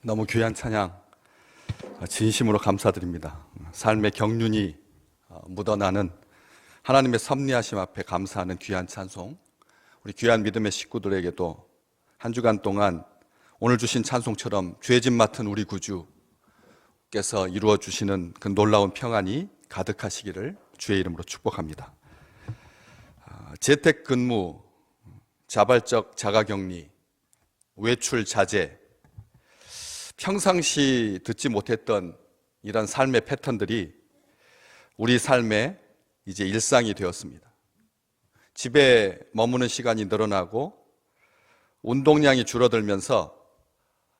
너무 귀한 찬양 진심으로 감사드립니다. 삶의 경륜이 묻어나는 하나님의 섭리하심 앞에 감사하는 귀한 찬송, 우리 귀한 믿음의 식구들에게도 한 주간 동안 오늘 주신 찬송처럼 죄짐 맡은 우리 구주께서 이루어 주시는 그 놀라운 평안이 가득하시기를 주의 이름으로 축복합니다. 재택근무, 자발적 자가격리, 외출 자제, 평상시 듣지 못했던 이런 삶의 패턴들이 우리 삶의 이제 일상이 되었습니다. 집에 머무는 시간이 늘어나고 운동량이 줄어들면서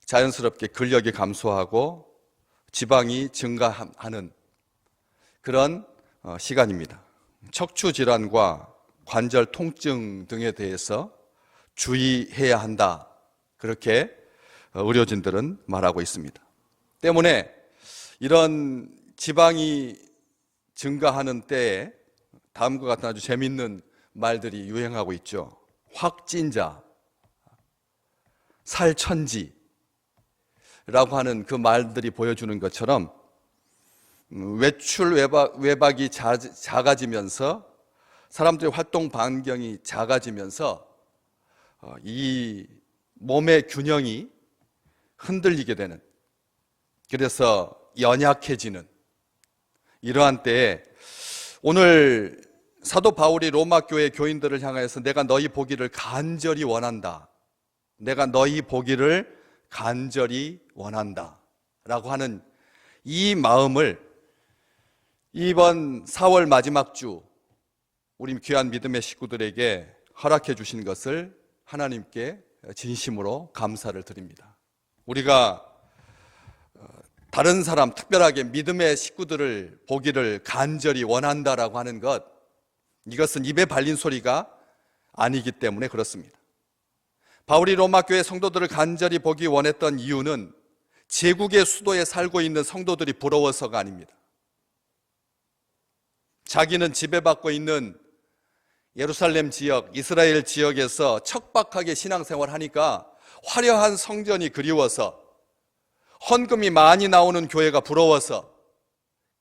자연스럽게 근력이 감소하고 지방이 증가하는 그런 시간입니다. 척추 질환과 관절 통증 등에 대해서 주의해야 한다, 그렇게 의료진들은 말하고 있습니다. 때문에 이런 지방이 증가하는 때에 다음과 같은 아주 재미있는 말들이 유행하고 있죠. 확진자, 살천지라고 하는 그 말들이 보여주는 것처럼 외출 외박이 작아지면서 사람들의 활동 반경이 작아지면서 이 몸의 균형이 흔들리게 되는, 그래서 연약해지는 이러한 때에 오늘 사도 바울이 로마 교회 교인들을 향하여서 내가 너희 보기를 간절히 원한다, 내가 너희 보기를 간절히 원한다 라고 하는 이 마음을 이번 4월 마지막 주 우리 귀한 믿음의 식구들에게 허락해 주신 것을 하나님께 진심으로 감사를 드립니다. 우리가 다른 사람, 특별하게 믿음의 식구들을 보기를 간절히 원한다라고 하는 것, 이것은 입에 발린 소리가 아니기 때문에 그렇습니다. 바울이 로마 교회 성도들을 간절히 보기 원했던 이유는 제국의 수도에 살고 있는 성도들이 부러워서가 아닙니다. 자기는 지배받고 있는 예루살렘 지역, 이스라엘 지역에서 척박하게 신앙생활 하니까 화려한 성전이 그리워서, 헌금이 많이 나오는 교회가 부러워서,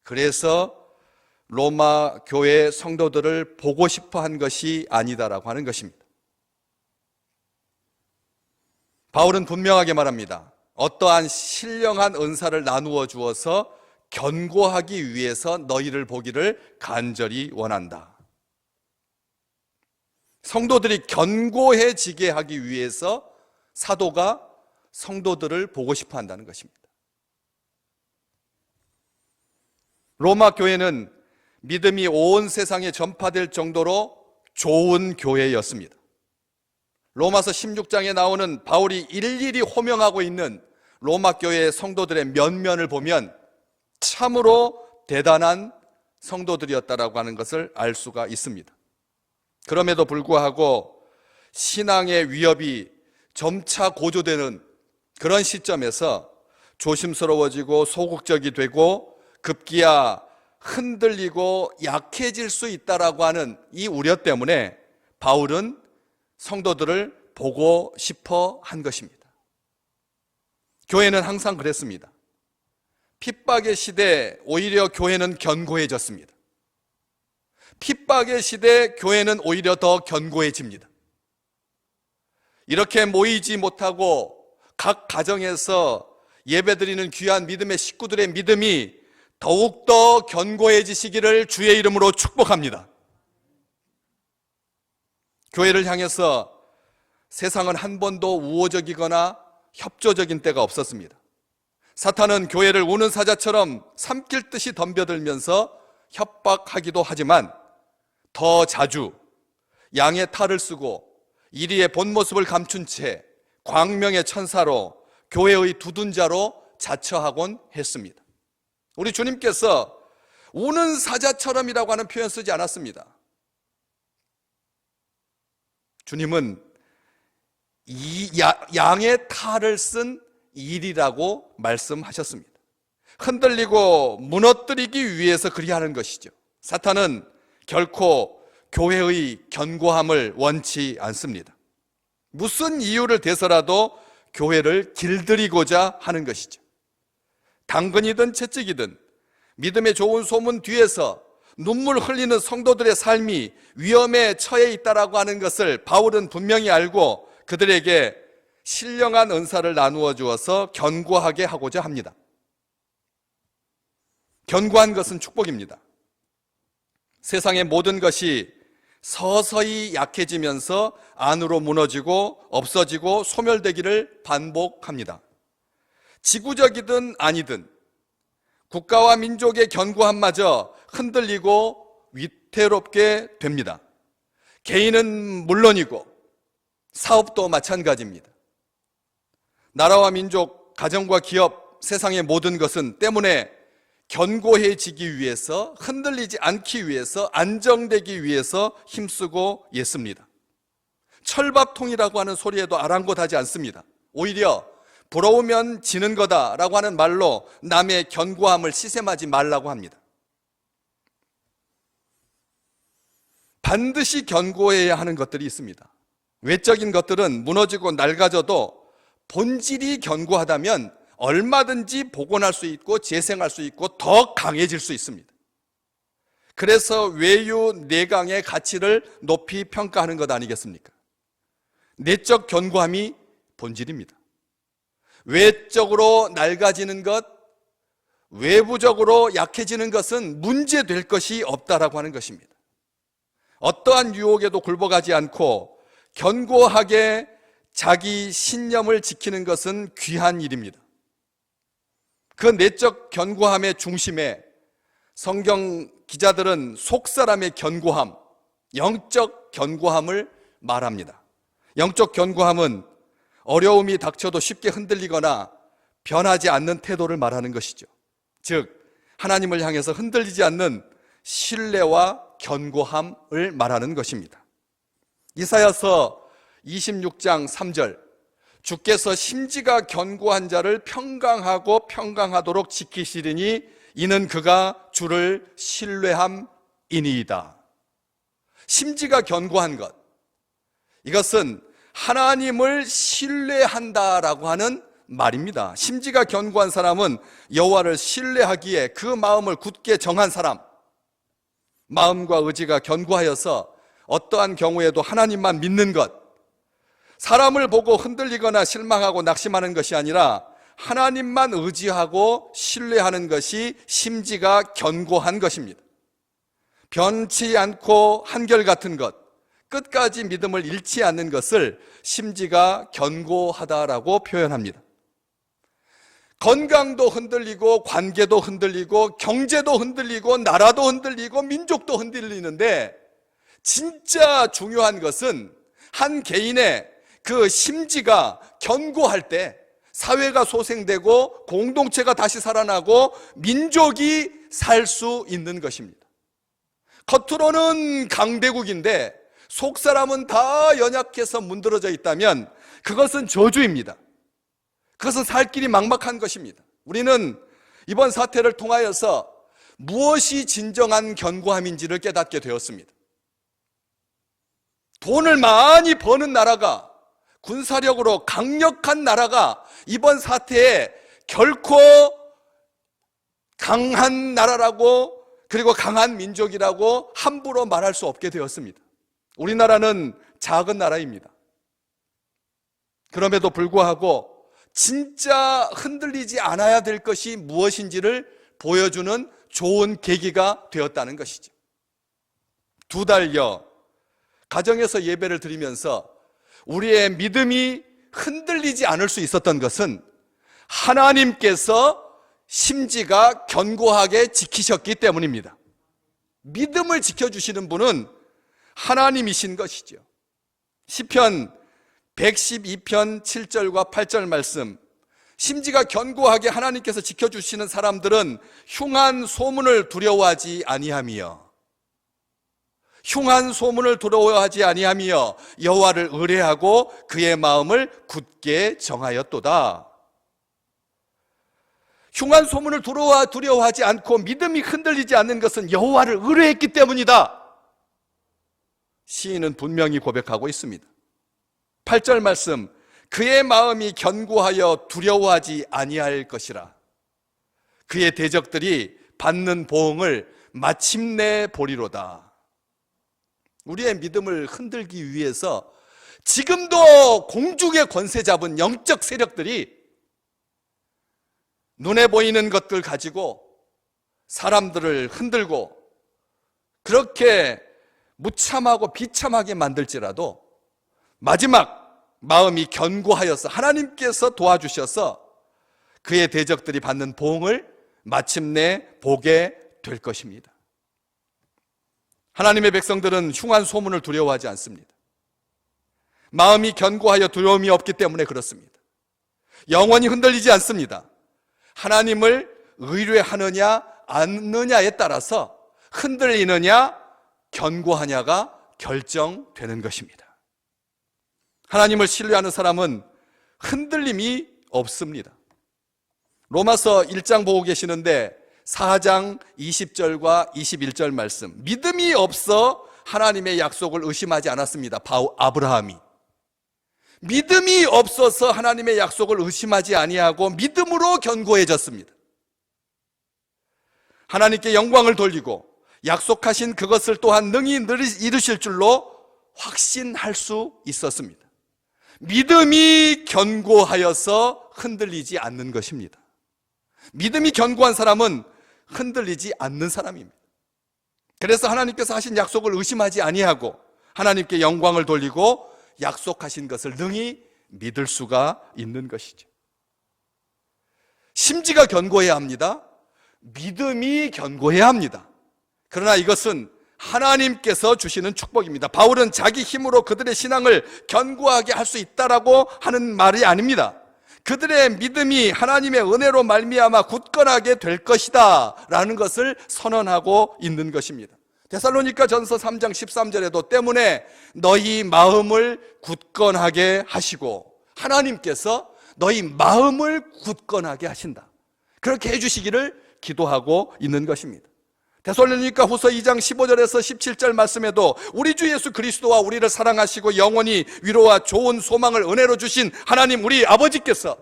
그래서 로마 교회 성도들을 보고 싶어 한 것이 아니다라고 하는 것입니다. 바울은 분명하게 말합니다. 어떠한 신령한 은사를 나누어 주어서 견고하기 위해서 너희를 보기를 간절히 원한다. 성도들이 견고해지게 하기 위해서 사도가 성도들을 보고 싶어 한다는 것입니다. 로마 교회는 믿음이 온 세상에 전파될 정도로 좋은 교회였습니다. 로마서 16장에 나오는 바울이 일일이 호명하고 있는 로마 교회의 성도들의 면면을 보면 참으로 대단한 성도들이었다라고 하는 것을 알 수가 있습니다. 그럼에도 불구하고 신앙의 위협이 점차 고조되는 그런 시점에서 조심스러워지고 소극적이 되고 급기야 흔들리고 약해질 수 있다라고 하는 이 우려 때문에 바울은 성도들을 보고 싶어 한 것입니다. 교회는 항상 그랬습니다. 핍박의 시대 오히려 교회는 견고해졌습니다. 핍박의 시대 교회는 오히려 더 견고해집니다. 이렇게 모이지 못하고 각 가정에서 예배드리는 귀한 믿음의 식구들의 믿음이 더욱더 견고해지시기를 주의 이름으로 축복합니다. 교회를 향해서 세상은 한 번도 우호적이거나 협조적인 때가 없었습니다. 사탄은 교회를 우는 사자처럼 삼킬 듯이 덤벼들면서 협박하기도 하지만 더 자주 양의 탈을 쓰고 이리의 본 모습을 감춘 채 광명의 천사로 교회의 두둔자로 자처하곤 했습니다. 우리 주님께서 우는 사자처럼이라고 하는 표현 쓰지 않았습니다. 주님은 양의 탈을 쓴 일이라고 말씀하셨습니다. 흔들리고 무너뜨리기 위해서 그리하는 것이죠. 사탄은 결코 교회의 견고함을 원치 않습니다. 무슨 이유를 대서라도 교회를 길들이고자 하는 것이죠. 당근이든 채찍이든 믿음의 좋은 소문 뒤에서 눈물 흘리는 성도들의 삶이 위험에 처해 있다라고 하는 것을 바울은 분명히 알고 그들에게 신령한 은사를 나누어 주어서 견고하게 하고자 합니다. 견고한 것은 축복입니다. 세상의 모든 것이 서서히 약해지면서 안으로 무너지고 없어지고 소멸되기를 반복합니다. 지구적이든 아니든 국가와 민족의 견고함마저 흔들리고 위태롭게 됩니다. 개인은 물론이고 사업도 마찬가지입니다. 나라와 민족, 가정과 기업, 세상의 모든 것은 때문에 견고해지기 위해서, 흔들리지 않기 위해서, 안정되기 위해서 힘쓰고 있습니다. 철밥통이라고 하는 소리에도 아랑곳하지 않습니다. 오히려 부러우면 지는 거다라고 하는 말로 남의 견고함을 시샘하지 말라고 합니다. 반드시 견고해야 하는 것들이 있습니다. 외적인 것들은 무너지고 낡아져도 본질이 견고하다면 얼마든지 복원할 수 있고 재생할 수 있고 더 강해질 수 있습니다. 그래서 외유 내강의 가치를 높이 평가하는 것 아니겠습니까? 내적 견고함이 본질입니다. 외적으로 낡아지는 것, 외부적으로 약해지는 것은 문제될 것이 없다라고 하는 것입니다. 어떠한 유혹에도 굴복하지 않고 견고하게 자기 신념을 지키는 것은 귀한 일입니다. 그 내적 견고함의 중심에 성경 기자들은 속사람의 견고함, 영적 견고함을 말합니다. 영적 견고함은 어려움이 닥쳐도 쉽게 흔들리거나 변하지 않는 태도를 말하는 것이죠. 즉 하나님을 향해서 흔들리지 않는 신뢰와 견고함을 말하는 것입니다. 이사야서 26장 3절, 주께서 심지가 견고한 자를 평강하고 평강하도록 지키시리니 이는 그가 주를 신뢰함이니이다. 심지가 견고한 것, 이것은 하나님을 신뢰한다라고 하는 말입니다. 심지가 견고한 사람은 여호와를 신뢰하기에 그 마음을 굳게 정한 사람, 마음과 의지가 견고하여서 어떠한 경우에도 하나님만 믿는 것, 사람을 보고 흔들리거나 실망하고 낙심하는 것이 아니라 하나님만 의지하고 신뢰하는 것이 심지가 견고한 것입니다. 변치 않고 한결같은 것, 끝까지 믿음을 잃지 않는 것을 심지가 견고하다라고 표현합니다. 건강도 흔들리고 관계도 흔들리고 경제도 흔들리고 나라도 흔들리고 민족도 흔들리는데 진짜 중요한 것은 한 개인의 그 심지가 견고할 때 사회가 소생되고 공동체가 다시 살아나고 민족이 살 수 있는 것입니다. 겉으로는 강대국인데 속 사람은 다 연약해서 문드러져 있다면 그것은 저주입니다. 그것은 살 길이 막막한 것입니다. 우리는 이번 사태를 통하여서 무엇이 진정한 견고함인지를 깨닫게 되었습니다. 돈을 많이 버는 나라가, 군사력으로 강력한 나라가 이번 사태에 결코 강한 나라라고, 그리고 강한 민족이라고 함부로 말할 수 없게 되었습니다. 우리나라는 작은 나라입니다. 그럼에도 불구하고 진짜 흔들리지 않아야 될 것이 무엇인지를 보여주는 좋은 계기가 되었다는 것이죠. 2달여 가정에서 예배를 드리면서 우리의 믿음이 흔들리지 않을 수 있었던 것은 하나님께서 심지가 견고하게 지키셨기 때문입니다. 믿음을 지켜주시는 분은 하나님이신 것이죠. 시편 112편 7절과 8절 말씀, 심지가 견고하게 하나님께서 지켜주시는 사람들은 흉한 소문을 두려워하지 아니하며 여호와를 의뢰하고 그의 마음을 굳게 정하였도다. 흉한 소문을 두려워하지 않고 믿음이 흔들리지 않는 것은 여호와를 의뢰했기 때문이다. 시인은 분명히 고백하고 있습니다. 8절 말씀, 그의 마음이 견고하여 두려워하지 아니할 것이라. 그의 대적들이 받는 보응을 마침내 보리로다. 우리의 믿음을 흔들기 위해서 지금도 공중의 권세 잡은 영적 세력들이 눈에 보이는 것들 가지고 사람들을 흔들고 그렇게 무참하고 비참하게 만들지라도 마지막 마음이 견고하여서 하나님께서 도와주셔서 그의 대적들이 받는 보응을 마침내 보게 될 것입니다. 하나님의 백성들은 흉한 소문을 두려워하지 않습니다. 마음이 견고하여 두려움이 없기 때문에 그렇습니다. 영원히 흔들리지 않습니다. 하나님을 의뢰하느냐 않느냐에 따라서 흔들리느냐 견고하냐가 결정되는 것입니다. 하나님을 신뢰하는 사람은 흔들림이 없습니다. 로마서 1장 보고 계시는데 4장 20절과 21절 말씀, 믿음이 없어 하나님의 약속을 의심하지 않았습니다. 아브라함이 믿음이 없어서 하나님의 약속을 의심하지 아니하고 믿음으로 견고해졌습니다. 하나님께 영광을 돌리고 약속하신 그것을 또한 능히 이루실 줄로 확신할 수 있었습니다. 믿음이 견고하여서 흔들리지 않는 것입니다. 믿음이 견고한 사람은 흔들리지 않는 사람입니다. 그래서 하나님께서 하신 약속을 의심하지 아니하고 하나님께 영광을 돌리고 약속하신 것을 능히 믿을 수가 있는 것이죠. 심지가 견고해야 합니다. 믿음이 견고해야 합니다. 그러나 이것은 하나님께서 주시는 축복입니다. 바울은 자기 힘으로 그들의 신앙을 견고하게 할 수 있다라고 하는 말이 아닙니다. 그들의 믿음이 하나님의 은혜로 말미암아 굳건하게 될 것이다 라는 것을 선언하고 있는 것입니다. 데살로니가 전서 3장 13절에도 때문에 너희 마음을 굳건하게 하시고, 하나님께서 너희 마음을 굳건하게 하신다, 그렇게 해주시기를 기도하고 있는 것입니다. 데살로니가 후서 2장 15절에서 17절 말씀에도 우리 주 예수 그리스도와 우리를 사랑하시고 영원히 위로와 좋은 소망을 은혜로 주신 하나님 우리 아버지께서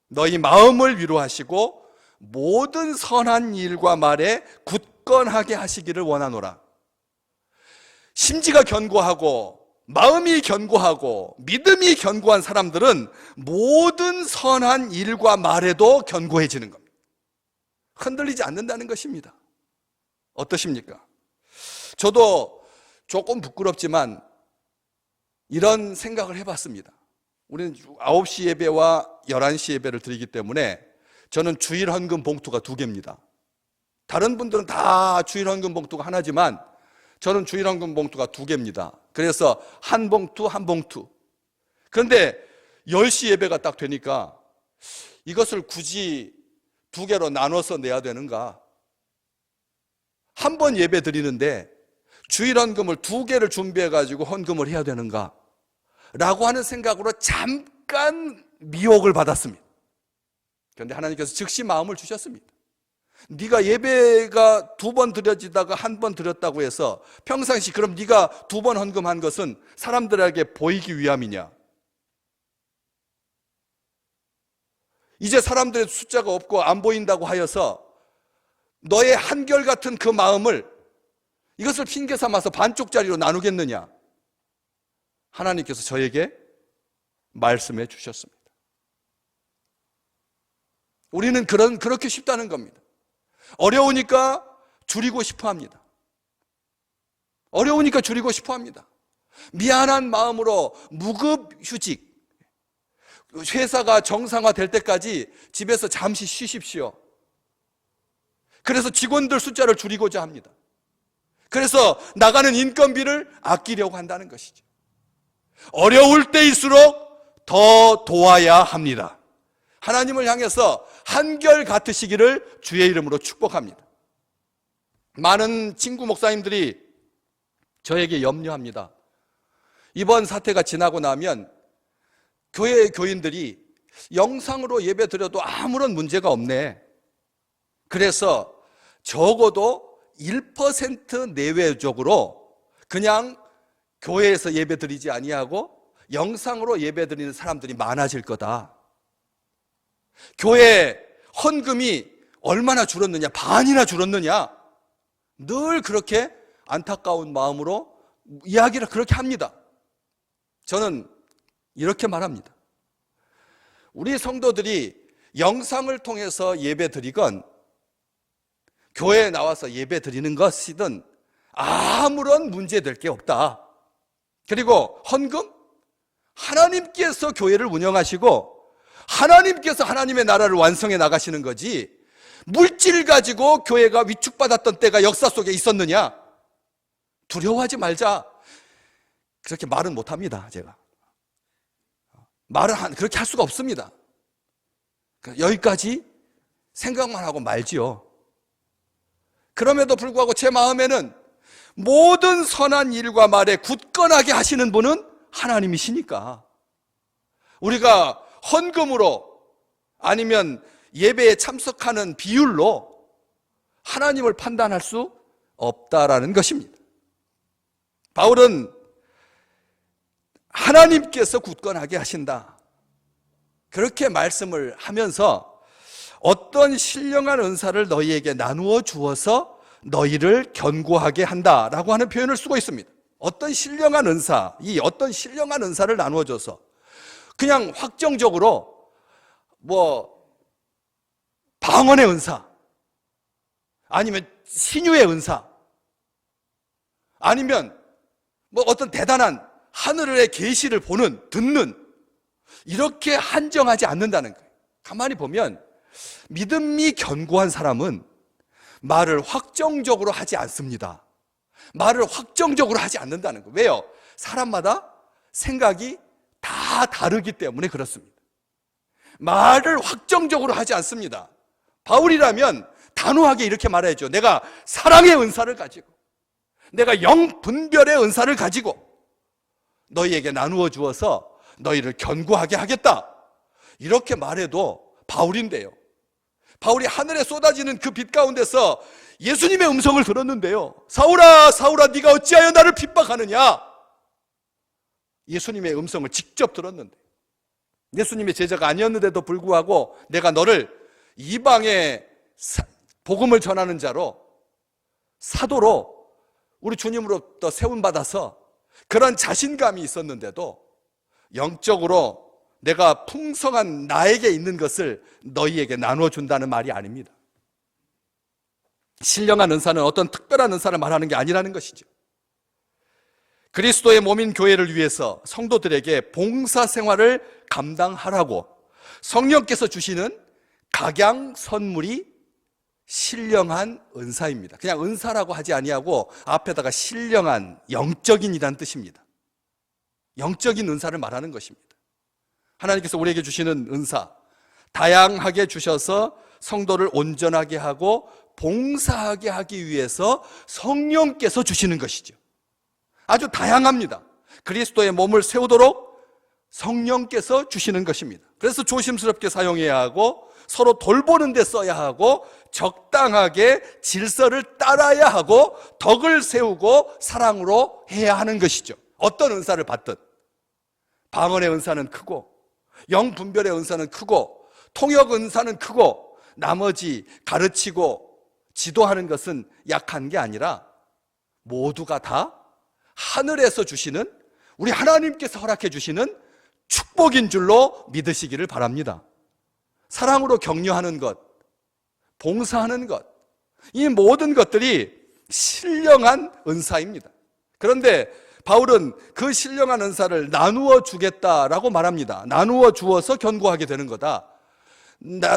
너희 마음을 위로하시고 모든 선한 일과 말에 굳건하게 하시기를 원하노라. 심지가 견고하고 마음이 견고하고 믿음이 견고한 사람들은 모든 선한 일과 말에도 견고해지는 겁니다. 흔들리지 않는다는 것입니다. 어떠십니까? 저도 조금 부끄럽지만 이런 생각을 해봤습니다. 우리는 9시 예배와 11시 예배를 드리기 때문에 저는 주일 헌금 봉투가 2개입니다. 다른 분들은 다 주일 헌금 봉투가 하나지만 저는 주일 헌금 봉투가 2개입니다. 그래서 한 봉투 한 봉투. 그런데 10시 예배가 딱 되니까 이것을 굳이 2개로 나눠서 내야 되는가? 한 번 예배 드리는데 주일 헌금을 2개를 준비해가지고 헌금을 해야 되는가? 라고 하는 생각으로 잠깐 미혹을 받았습니다. 그런데 하나님께서 즉시 마음을 주셨습니다. 네가 예배가 2번 드려지다가 1번 드렸다고 해서 평상시 그럼 네가 2번 헌금한 것은 사람들에게 보이기 위함이냐? 이제 사람들의 숫자가 없고 안 보인다고 하여서 너의 한결같은 그 마음을 이것을 핑계 삼아서 반쪽짜리로 나누겠느냐? 하나님께서 저에게 말씀해 주셨습니다. 우리는 그렇게 쉽다는 겁니다. 어려우니까 줄이고 싶어 합니다. 어려우니까 줄이고 싶어 합니다. 미안한 마음으로 무급휴직, 회사가 정상화될 때까지 집에서 잠시 쉬십시오. 그래서 직원들 숫자를 줄이고자 합니다. 그래서 나가는 인건비를 아끼려고 한다는 것이죠. 어려울 때일수록 더 도와야 합니다. 하나님을 향해서 한결 같으시기를 주의 이름으로 축복합니다. 많은 친구 목사님들이 저에게 염려합니다. 이번 사태가 지나고 나면 교회 교인들이 영상으로 예배 드려도 아무런 문제가 없네. 그래서 적어도 1% 내외적으로 그냥 교회에서 예배 드리지 아니하고 영상으로 예배드리는 사람들이 많아질 거다. 교회 헌금이 얼마나 줄었느냐, 반이나 줄었느냐, 늘 그렇게 안타까운 마음으로 이야기를 그렇게 합니다. 저는 이렇게 말합니다. 우리 성도들이 영상을 통해서 예배드리건 교회에 나와서 예배드리는 것이든 아무런 문제될 게 없다. 그리고 헌금? 하나님께서 교회를 운영하시고 하나님께서 하나님의 나라를 완성해 나가시는 거지, 물질 가지고 교회가 위축받았던 때가 역사 속에 있었느냐? 두려워하지 말자. 그렇게 말은 못합니다. 제가 말을 그렇게 할 수가 없습니다. 여기까지 생각만 하고 말지요. 그럼에도 불구하고 제 마음에는 모든 선한 일과 말에 굳건하게 하시는 분은 하나님이시니까, 우리가 헌금으로 아니면 예배에 참석하는 비율로 하나님을 판단할 수 없다라는 것입니다. 바울은 하나님께서 굳건하게 하신다, 그렇게 말씀을 하면서 어떤 신령한 은사를 너희에게 나누어 주어서 너희를 견고하게 한다라고 하는 표현을 쓰고 있습니다. 어떤 신령한 은사, 이 어떤 신령한 은사를 나누어 줘서 그냥 확정적으로 방언의 은사, 아니면 신유의 은사, 아니면 어떤 대단한 하늘의 계시를 보는, 듣는, 이렇게 한정하지 않는다는 거예요. 가만히 보면 믿음이 견고한 사람은 말을 확정적으로 하지 않습니다. 말을 확정적으로 하지 않는다는 거예요. 왜요? 사람마다 생각이 다 다르기 때문에 그렇습니다. 말을 확정적으로 하지 않습니다. 바울이라면 단호하게 이렇게 말해야죠. 내가 사랑의 은사를 가지고, 내가 영분별의 은사를 가지고 너희에게 나누어 주어서 너희를 견고하게 하겠다, 이렇게 말해도 바울인데요, 바울이 하늘에 쏟아지는 그 빛 가운데서 예수님의 음성을 들었는데요, 사울아 사울아 네가 어찌하여 나를 핍박하느냐, 예수님의 음성을 직접 들었는데, 예수님의 제자가 아니었는데도 불구하고 내가 너를 이방의 복음을 전하는 자로, 사도로 우리 주님으로부터 세움받아서 그런 자신감이 있었는데도 영적으로 내가 풍성한 나에게 있는 것을 너희에게 나누어 준다는 말이 아닙니다. 신령한 은사는 어떤 특별한 은사를 말하는 게 아니라는 것이죠. 그리스도의 몸인 교회를 위해서 성도들에게 봉사 생활을 감당하라고 성령께서 주시는 각양 선물이 신령한 은사입니다. 그냥 은사라고 하지 아니하고 앞에다가 신령한, 영적인이라는 뜻입니다. 영적인 은사를 말하는 것입니다. 하나님께서 우리에게 주시는 은사, 다양하게 주셔서 성도를 온전하게 하고 봉사하게 하기 위해서 성령께서 주시는 것이죠. 아주 다양합니다. 그리스도의 몸을 세우도록 성령께서 주시는 것입니다. 그래서 조심스럽게 사용해야 하고, 서로 돌보는 데 써야 하고, 적당하게 질서를 따라야 하고, 덕을 세우고 사랑으로 해야 하는 것이죠. 어떤 은사를 받든 방언의 은사는 크고, 영분별의 은사는 크고, 통역 은사는 크고, 나머지 가르치고 지도하는 것은 약한 게 아니라 모두가 다 하늘에서 주시는, 우리 하나님께서 허락해 주시는 축복인 줄로 믿으시기를 바랍니다. 사랑으로 격려하는 것, 봉사하는 것, 이 모든 것들이 신령한 은사입니다. 그런데 바울은 그 신령한 은사를 나누어 주겠다라고 말합니다. 나누어 주어서 견고하게 되는 거다.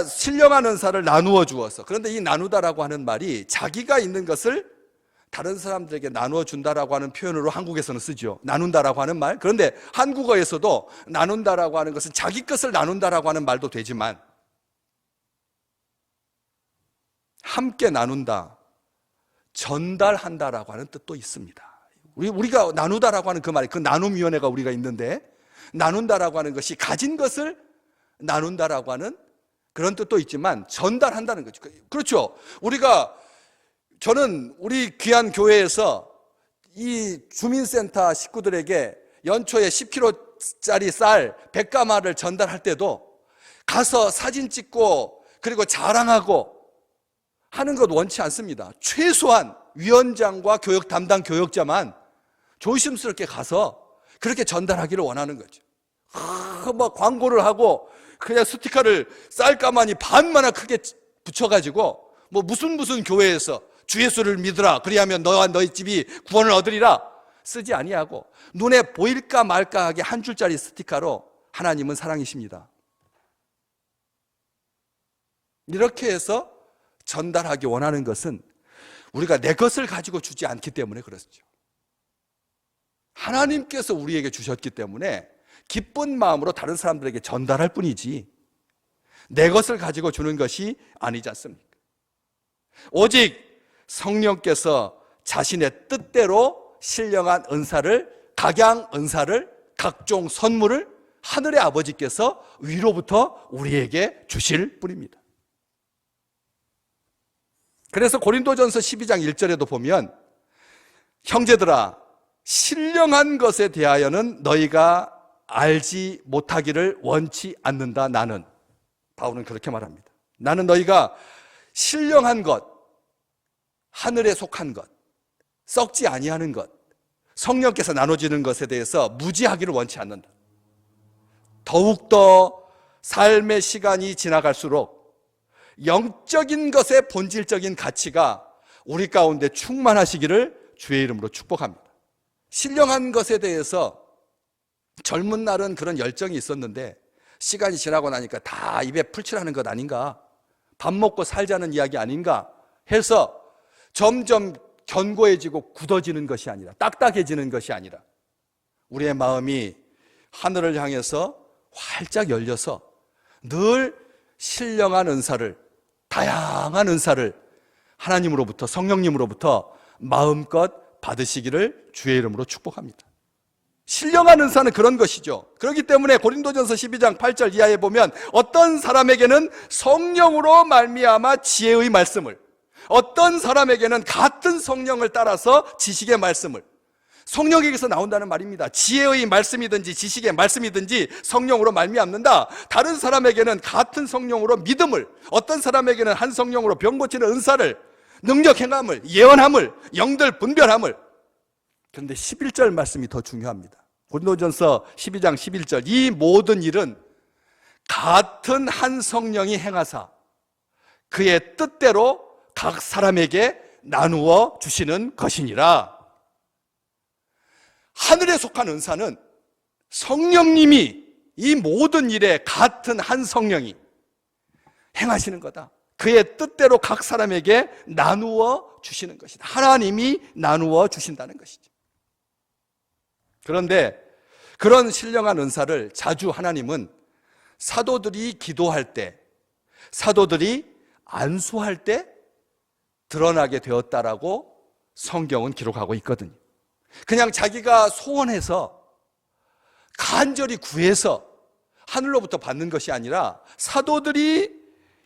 신령한 은사를 나누어 주어서. 그런데 이 나누다라고 하는 말이 자기가 있는 것을 다른 사람들에게 나누어 준다라고 하는 표현으로 한국에서는 쓰죠. 나눈다라고 하는 말. 그런데 한국어에서도 나눈다라고 하는 것은 자기 것을 나눈다라고 하는 말도 되지만, 함께 나눈다, 전달한다라고 하는 뜻도 있습니다. 우리가 나누다라고 하는 그 말이, 그 나눔위원회가 우리가 있는데, 나눈다라고 하는 것이 가진 것을 나눈다라고 하는 그런 뜻도 있지만 전달한다는 거죠. 그렇죠. 저는 우리 귀한 교회에서 이 주민센터 식구들에게 연초에 10kg 100kg짜리 쌀 100가마를 전달할 때도 가서 사진 찍고 그리고 자랑하고 하는 것 원치 않습니다. 최소한 위원장과 교육 담당 교역자만 조심스럽게 가서 그렇게 전달하기를 원하는 거죠. 뭐 광고를 하고 그냥 스티커를 쌀가마니 반만한 크게 붙여가지고 뭐 무슨 교회에서 주 예수를 믿으라 그리하면 너와 너희 집이 구원을 얻으리라 쓰지 아니하고 눈에 보일까 말까 하게 한 줄짜리 스티커로 하나님은 사랑이십니다. 이렇게 해서 전달하기 원하는 것은 우리가 내 것을 가지고 주지 않기 때문에 그렇죠. 하나님께서 우리에게 주셨기 때문에 기쁜 마음으로 다른 사람들에게 전달할 뿐이지 내 것을 가지고 주는 것이 아니지 않습니까? 오직 성령께서 자신의 뜻대로 신령한 은사를, 각양 은사를, 각종 선물을 하늘의 아버지께서 위로부터 우리에게 주실 뿐입니다. 그래서 고린도전서 12장 1절에도 보면 형제들아 신령한 것에 대하여는 너희가 알지 못하기를 원치 않는다. 나는 바울은 그렇게 말합니다. 나는 너희가 신령한 것, 하늘에 속한 것, 썩지 아니하는 것, 성령께서 나눠지는 것에 대해서 무지하기를 원치 않는다. 더욱더 삶의 시간이 지나갈수록 영적인 것의 본질적인 가치가 우리 가운데 충만하시기를 주의 이름으로 축복합니다. 신령한 것에 대해서 젊은 날은 그런 열정이 있었는데 시간이 지나고 나니까 다 입에 풀칠하는 것 아닌가, 밥 먹고 살자는 이야기 아닌가 해서 점점 견고해지고 굳어지는 것이 아니라, 딱딱해지는 것이 아니라 우리의 마음이 하늘을 향해서 활짝 열려서 늘 신령한 은사를, 다양한 은사를 하나님으로부터, 성령님으로부터 마음껏 받으시기를 주의 이름으로 축복합니다. 신령한 은사는 그런 것이죠. 그렇기 때문에 고린도전서 12장 8절 이하에 보면 어떤 사람에게는 성령으로 말미암아 지혜의 말씀을, 어떤 사람에게는 같은 성령을 따라서 지식의 말씀을, 성령에게서 나온다는 말입니다. 지혜의 말씀이든지 지식의 말씀이든지 성령으로 말미암는다. 다른 사람에게는 같은 성령으로 믿음을, 어떤 사람에게는 한 성령으로 병 고치는 은사를, 능력 행함을, 예언함을, 영들 분별함을. 그런데 11절 말씀이 더 중요합니다. 고린도전서 12장 11절 이 모든 일은 같은 한 성령이 행하사 그의 뜻대로 각 사람에게 나누어 주시는 것이니라. 하늘에 속한 은사는 성령님이 이 모든 일에 같은 한 성령이 행하시는 거다. 그의 뜻대로 각 사람에게 나누어 주시는 것이다. 하나님이 나누어 주신다는 것이죠. 그런데 그런 신령한 은사를 자주 하나님은 사도들이 기도할 때, 사도들이 안수할 때 드러나게 되었다라고 성경은 기록하고 있거든요. 그냥 자기가 소원해서 간절히 구해서 하늘로부터 받는 것이 아니라 사도들이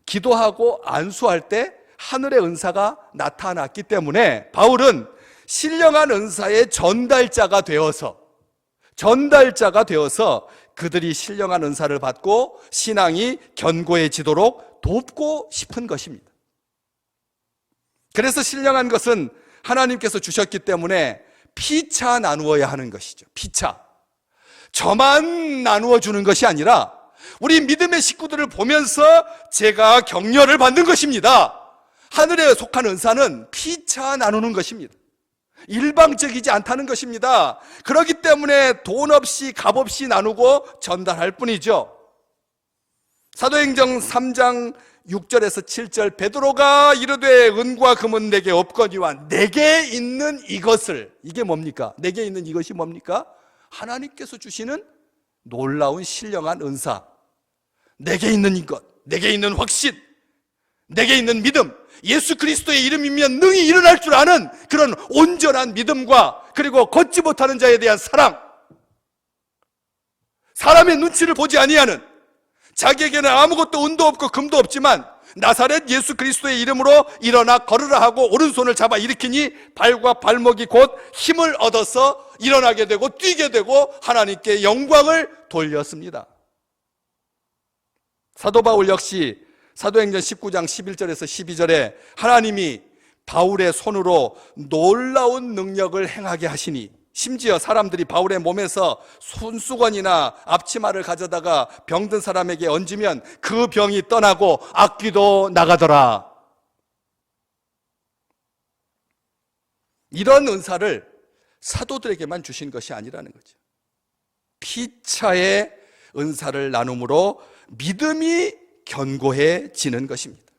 기도하고 안수할 때 하늘의 은사가 나타났기 때문에 바울은 신령한 은사의 전달자가 되어서 그들이 신령한 은사를 받고 신앙이 견고해지도록 돕고 싶은 것입니다. 그래서 신령한 것은 하나님께서 주셨기 때문에 피차 나누어야 하는 것이죠. 피차. 저만 나누어 주는 것이 아니라 우리 믿음의 식구들을 보면서 제가 격려를 받는 것입니다. 하늘에 속한 은사는 피차 나누는 것입니다. 일방적이지 않다는 것입니다. 그렇기 때문에 돈 없이 값 없이 나누고 전달할 뿐이죠. 사도행전 3장 6절에서 7절 베드로가 이르되 은과 금은 내게 없거니와 내게 있는 이것을, 이게 뭡니까? 내게 있는 이것이 뭡니까? 하나님께서 주시는 놀라운 신령한 은사, 내게 있는 이것, 내게 있는 확신, 내게 있는 믿음, 예수 그리스도의 이름이면 능히 일어날 줄 아는 그런 온전한 믿음과 그리고 걷지 못하는 자에 대한 사랑, 사람의 눈치를 보지 아니하는, 자기에게는 아무것도 은도 없고 금도 없지만 나사렛 예수 그리스도의 이름으로 일어나 걸으라 하고 오른손을 잡아 일으키니 발과 발목이 곧 힘을 얻어서 일어나게 되고 뛰게 되고 하나님께 영광을 돌렸습니다. 사도 바울 역시 사도행전 19장 11절에서 12절에 하나님이 바울의 손으로 놀라운 능력을 행하게 하시니 심지어 사람들이 바울의 몸에서 손수건이나 앞치마를 가져다가 병든 사람에게 얹으면 그 병이 떠나고 악귀도 나가더라. 이런 은사를 사도들에게만 주신 것이 아니라는 거죠. 피차의 은사를 나눔으로 믿음이 견고해지는 것입니다.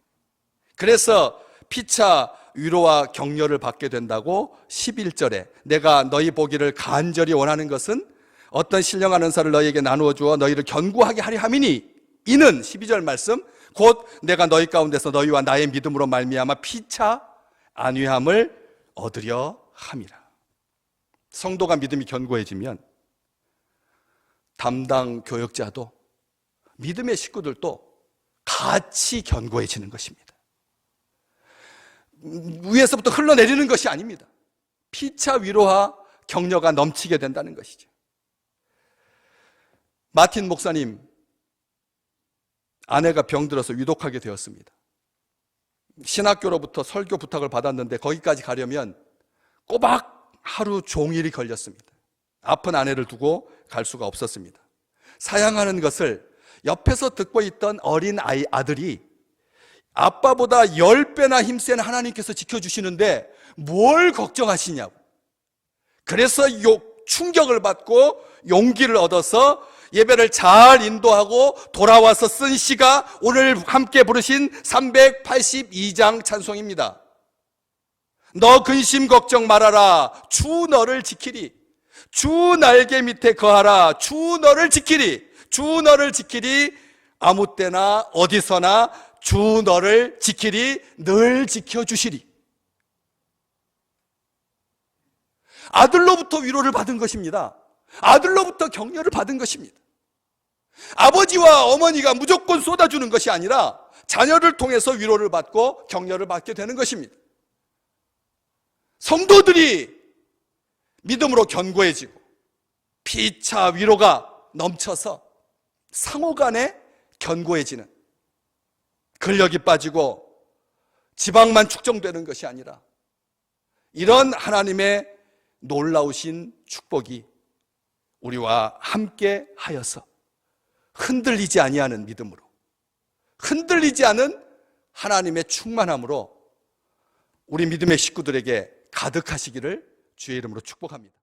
그래서 피차 위로와 격려를 받게 된다고 11절에 내가 너희 보기를 간절히 원하는 것은 어떤 신령한 은사를 너희에게 나누어 주어 너희를 견고하게 하려 함이니 이는 12절 말씀 곧 내가 너희 가운데서 너희와 나의 믿음으로 말미암아 피차 안위함을 얻으려 함이라. 성도가 믿음이 견고해지면 담당 교역자도 믿음의 식구들도 같이 견고해지는 것입니다. 위에서부터 흘러내리는 것이 아닙니다. 피차 위로와 격려가 넘치게 된다는 것이죠. 마틴 목사님 아내가 병들어서 위독하게 되었습니다. 신학교로부터 설교 부탁을 받았는데 거기까지 가려면 꼬박 하루 종일이 걸렸습니다. 아픈 아내를 두고 갈 수가 없었습니다. 사양하는 것을 옆에서 듣고 있던 어린 아들이 아빠보다 10배나 힘센 하나님께서 지켜주시는데 뭘 걱정하시냐고. 그래서 충격을 받고 용기를 얻어서 예배를 잘 인도하고 돌아와서 쓴 시가 오늘 함께 부르신 382장 찬송입니다. 너 근심 걱정 말아라. 주 너를 지키리. 주 날개 밑에 거하라. 주 너를 지키리. 주 너를 지키리. 아무 때나 어디서나 주 너를 지키리. 늘 지켜주시리. 아들로부터 위로를 받은 것입니다. 아들로부터 격려를 받은 것입니다. 아버지와 어머니가 무조건 쏟아주는 것이 아니라 자녀를 통해서 위로를 받고 격려를 받게 되는 것입니다. 성도들이 믿음으로 견고해지고 피차 위로가 넘쳐서 상호간에 견고해지는, 근력이 빠지고 지방만 축정되는 것이 아니라 이런 하나님의 놀라우신 축복이 우리와 함께 하여서 흔들리지 아니하는 믿음으로, 흔들리지 않은 하나님의 충만함으로 우리 믿음의 식구들에게 가득하시기를 주의 이름으로 축복합니다.